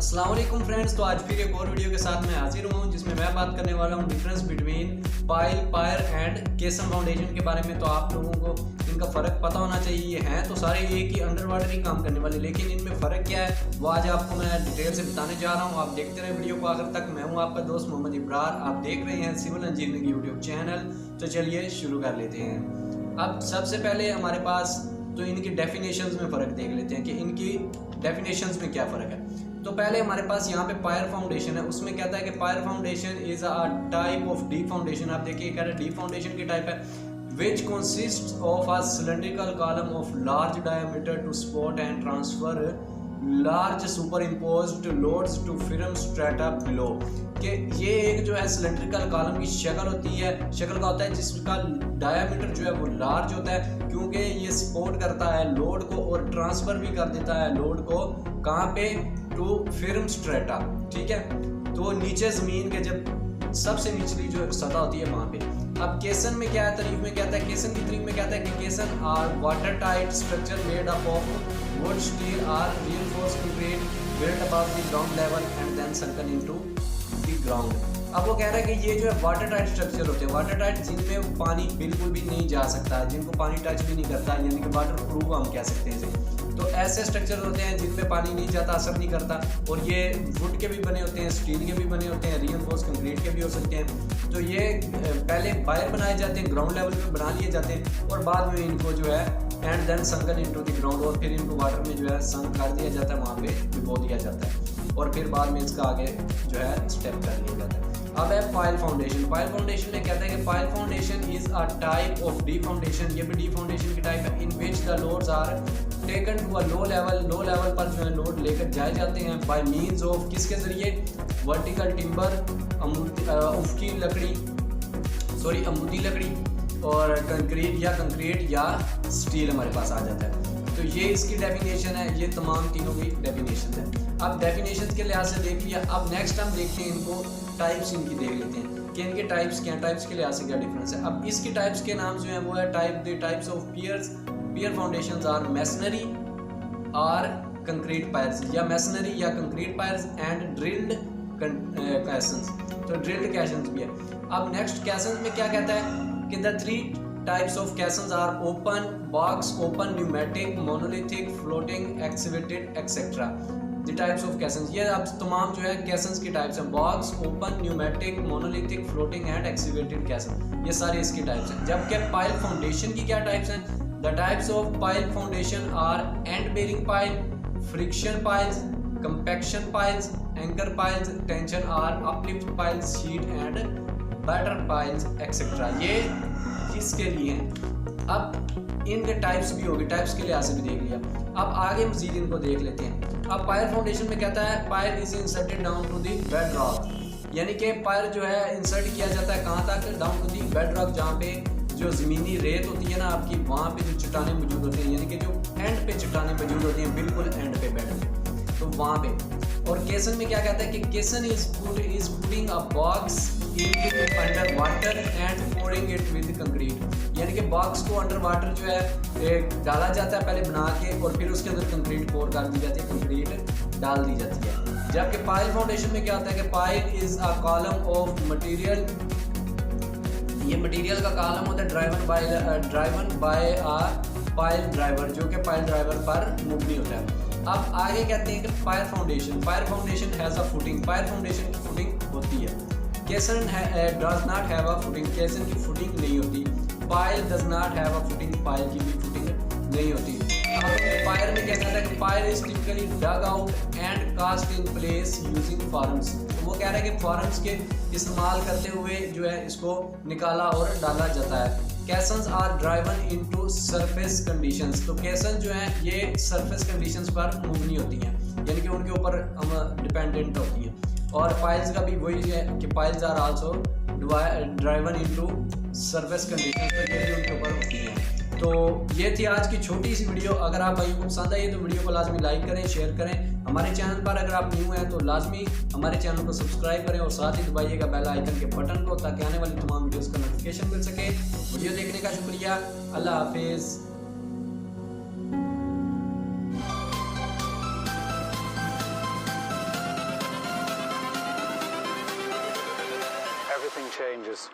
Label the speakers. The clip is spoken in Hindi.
Speaker 1: अस्सलाम वालेकुम फ्रेंड्स। तो आज फिर एक और वीडियो के साथ मैं हाजिर हूँ जिसमें मैं बात करने वाला हूँ difference between pile, pier and caisson foundation के बारे में। तो आप लोगों को इनका फ़र्क पता होना चाहिए। ये हैं तो सारे एक ही अंडर वाटर ही काम करने वाले, लेकिन इनमें फ़र्क क्या है वो आज आपको मैं डिटेल से बताने जा रहा हूँ। आप देखते रहे वीडियो को आखिर तक। मैं हूँ आपका दोस्त मोहम्मद इब्रार, आप देख रहे हैं सिविल इंजीनियरिंग यूट्यूब चैनल। तो चलिए शुरू कर लेते हैं। अब सबसे पहले हमारे पास तो इनकी डेफिनेशंस में फ़र्क देख लेते हैं कि इनकी डेफिनेशंस में क्या फ़र्क है। तो पहले हमारे पास यहाँ पे पायर फाउंडेशन है, उसमें कहता है कि pier foundation is a type of deep foundation. आप देखिए कह रहे डीप फाउंडेशन की टाइप है which consist of a cylindrical column of large diameter to support and transfer large super imposed loads to firm strata below. कि ये एक जो है सिलेंड्रिकल कॉलम की शक्ल होती है, शक्ल का होता है जिसका डायमीटर जो है वो लार्ज होता है, क्योंकि ये सपोर्ट करता है लोड को और ट्रांसफर भी कर देता है लोड को कहाँ पे, टू फिल्म स्ट्रेटा। ठीक है, तो नीचे ज़मीन के जब सबसे निचली जो सतह होती है वहाँ पे। अब केसन में क्या है, तारीफ में कहता है, केसन की तारीफ में कहता है कि caisson are water tight structure made up of wood steel or reinforced concrete built above the ground level and then sunken into the ground। अब वो कह रहा है कि ये जो है वाटर टाइट स्ट्रक्चर होते हैं, वाटर टाइट जिनमें पानी बिल्कुल भी नहीं जा सकता, जिनको पानी टच भी नहीं करता, यानी कि वाटर प्रूफ हम कह सकते हैं इसे। तो ऐसे स्ट्रक्चर होते हैं जिनमें पानी नहीं जाता, असर नहीं करता, और ये वुड के भी बने होते हैं, स्टील के भी बने होते हैं, रीइंफोर्स कंक्रीट के भी हो सकते हैं। तो ये पहले बायर बनाए जाते हैं, ग्राउंड लेवल पे बना लिए जाते हैं, और बाद में इनको जो है and then sunk into the ground, और फिर इनको वाटर में जो है संक कर दिया जाता है, वहाँ पे डुबो दिया जाता है, और फिर बाद में इसका आगे जो है स्टेप कर लिया जाता है। अब है पाइल फाउंडेशन। पाइल फाउंडेशन में कहता है कि pile foundation is a type of deep foundation. ये भी डी फाउंडेशन की टाइप है in which the loads are taken to a low level. Low level पर जो है लोड लेकर जाए जाते हैं बाय मीन्स ऑफ किसके जरिए, वर्टिकल टिम्बर, उफकी लकड़ी, अमूदी लकड़ी, और कंक्रीट या स्टील हमारे पास आ जाता है। तो ये इसकी डेफिनेशन है, ये तमाम तीनों की डेफिनेशन है। अब डेफिनेशन के लिहाज से देख लिया, अब नेक्स्ट हम देखते हैं इनको टाइप्स इनकी देख लेते हैं कि इनके टाइप्स क्या, टाइप्स के लिहाज से क्या डिफरेंस है। अब इसकी टाइप्स के नाम जो है वो है types of piers. Pier foundations are masonry और कंक्रीट पायर्स, या मैसनरी या concrete piers, and drilled caissons. तो ड्रिल्ड कैसन्स भी है। अब नेक्स्ट कैसन्स में क्या कहता है कि the three types of caissons are open box, open pneumatic, monolithic, floating, excavated etcetera. The types of caissons, ये अब तमाम जो है कैसन्स की टाइप्स हैं, box, open, pneumatic, monolithic, floating and excavated caisson, ये सारे इसकी टाइप्स हैं। जबकि पाइल फाउंडेशन की क्या टाइप्स हैं, the types of pile foundation are end bearing pile, friction piles, compaction piles, anchor piles, tension or, uplift piles, sheet and batter piles etcetera. ये इसके लिए हैं। अब इनके टाइप्स भी होगी, टाइप्स के लिहाज से भी देख लिया। अब आगे मजीद इनको देख लेते हैं। अब पायर फाउंडेशन में कहता है pier is inserted down to the bed rock, यानी कि पायर जो है इंसर्ट किया जाता है कहाँ तक, down to the bed rock, जहाँ पे जो ज़मीनी रेत होती है ना आपकी, वहाँ पे जो चट्टानें मौजूद होती हैं, यानी कि जो एंड पे चट्टानें मौजूद होती हैं, बिल्कुल एंड पे बेड में, तो वहाँ पे। और केसन में क्या कहता है कि केसन is putting a box under water and folding it with concrete, यानी कि बॉक्स को अंडर वाटर जो है डाला जाता है पहले बना के, और फिर उसके अंदर कंक्रीट पोर कर दी जाती है, कंक्रीट डाल दी जाती है। जबकि पाइल फाउंडेशन में क्या होता है कि pile is a column of material, ये मटेरियल का कॉलम होता है driven by a pile driver, जो कि पाइल ड्राइवर पर मुबनी होता है। अब आगे कहते हैं कि pier foundation has a footing, pier foundation की फुटिंग होती है। Caisson does not have a footing, caisson की फुटिंग नहीं होती। Pile does not have a footing, pile की भी फुटिंग नहीं होती। अब पायर में क्या कहता है कि pier is typically dug out and cast in place using forms. तो वो कह रहा है कि फॉर्म्स के इस्तेमाल करते हुए जो है इसको निकाला और डाला जाता है। Caissons are driven into surface conditions, तो कैसन जो है ये सरफेस कंडीशंस पर मुबनी होती हैं, यानी कि उनके ऊपर हम डिपेंडेंट होती हैं। और पाइल्स का भी वही है कि piles are also driven into surface conditions, तो ये भी उनके ऊपर होती हैं। तो ये थी आज की छोटी सी वीडियो। अगर आप भाइयों को पसंद आई तो वीडियो को लाजमी लाइक करें, शेयर करें। हमारे चैनल पर अगर आप न्यू हैं तो लाजमी हमारे चैनल को सब्सक्राइब करें, और साथ ही दबाइएगा बेल आइकन के बटन को, ताकि आने वाली तमाम वीडियोस का नोटिफिकेशन मिल सके। वीडियो देखने का शुक्रिया। अल्लाह हाफिज़।
Speaker 2: changes.